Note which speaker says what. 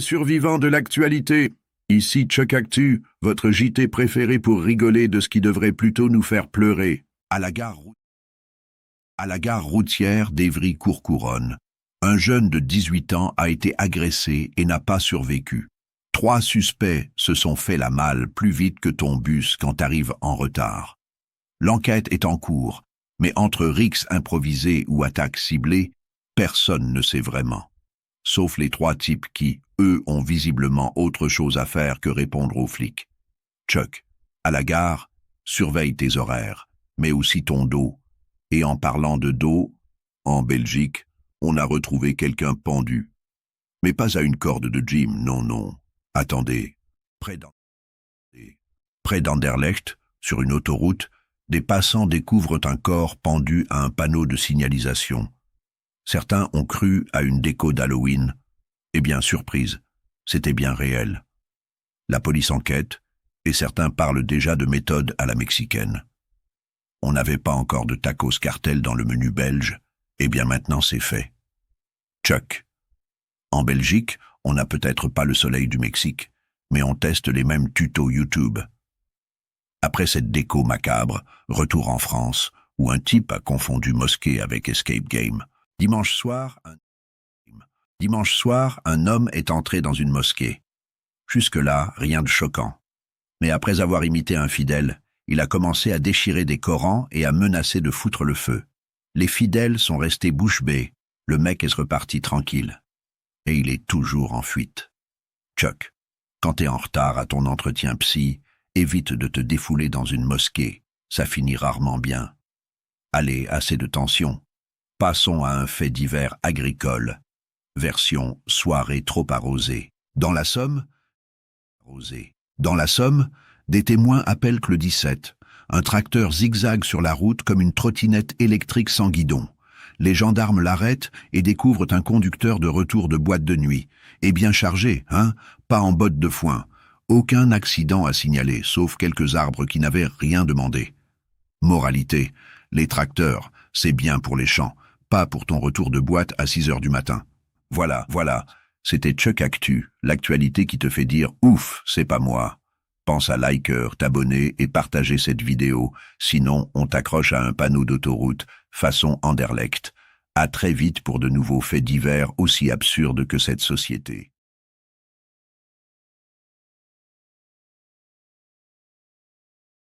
Speaker 1: survivants de l'actualité. Ici Chuck Actu, votre JT préféré pour rigoler de ce qui devrait plutôt nous faire pleurer. À la gare routière d'Évry-Courcouronnes, un jeune de 18 ans a été agressé et n'a pas survécu. 3 suspects se sont fait la malle plus vite que ton bus quand t'arrives en retard. L'enquête est en cours, mais entre rixes improvisés ou attaques ciblées, personne ne sait vraiment. Sauf les 3 types qui, eux, ont visiblement autre chose à faire que répondre aux flics. Chuck, à la gare, surveille tes horaires, mais aussi ton dos. Et en parlant de dos, en Belgique, on a retrouvé quelqu'un pendu. Mais pas à une corde de gym, non. Attendez, près d'Anderlecht, sur une autoroute, des passants découvrent un corps pendu à un panneau de signalisation. Certains ont cru à une déco d'Halloween. Eh bien, surprise, c'était bien réel. La police enquête, et certains parlent déjà de méthode à la mexicaine. On n'avait pas encore de tacos cartel dans le menu belge, eh bien maintenant c'est fait. Chuck. En Belgique, on n'a peut-être pas le soleil du Mexique, mais on teste les mêmes tutos YouTube. Après cette déco macabre, retour en France, où un type a confondu mosquée avec escape game. Dimanche soir, un homme est entré dans une mosquée. Jusque-là, rien de choquant. Mais après avoir imité un fidèle, il a commencé à déchirer des Corans et à menacer de foutre le feu. Les fidèles sont restés bouche bée. Le mec est reparti tranquille. Et il est toujours en fuite. Chuck, quand t'es en retard à ton entretien psy, évite de te défouler dans une mosquée. Ça finit rarement bien. Allez, assez de tension. Passons à un fait divers agricole. Version soirée trop arrosée. Dans la Somme, des témoins appellent que le 17. Un tracteur zigzague sur la route comme une trottinette électrique sans guidon. Les gendarmes l'arrêtent et découvrent un conducteur de retour de boîte de nuit. Et bien chargé, pas en botte de foin. Aucun accident à signaler, sauf quelques arbres qui n'avaient rien demandé. Moralité, les tracteurs, c'est bien pour les champs, pas pour ton retour de boîte à 6 heures du matin. Voilà, c'était Chuck Actu, l'actualité qui te fait dire « Ouf, c'est pas moi ». Pense à liker, t'abonner et partager cette vidéo, sinon on t'accroche à un panneau d'autoroute façon Anderlecht. À très vite pour de nouveaux faits divers aussi absurdes que cette société.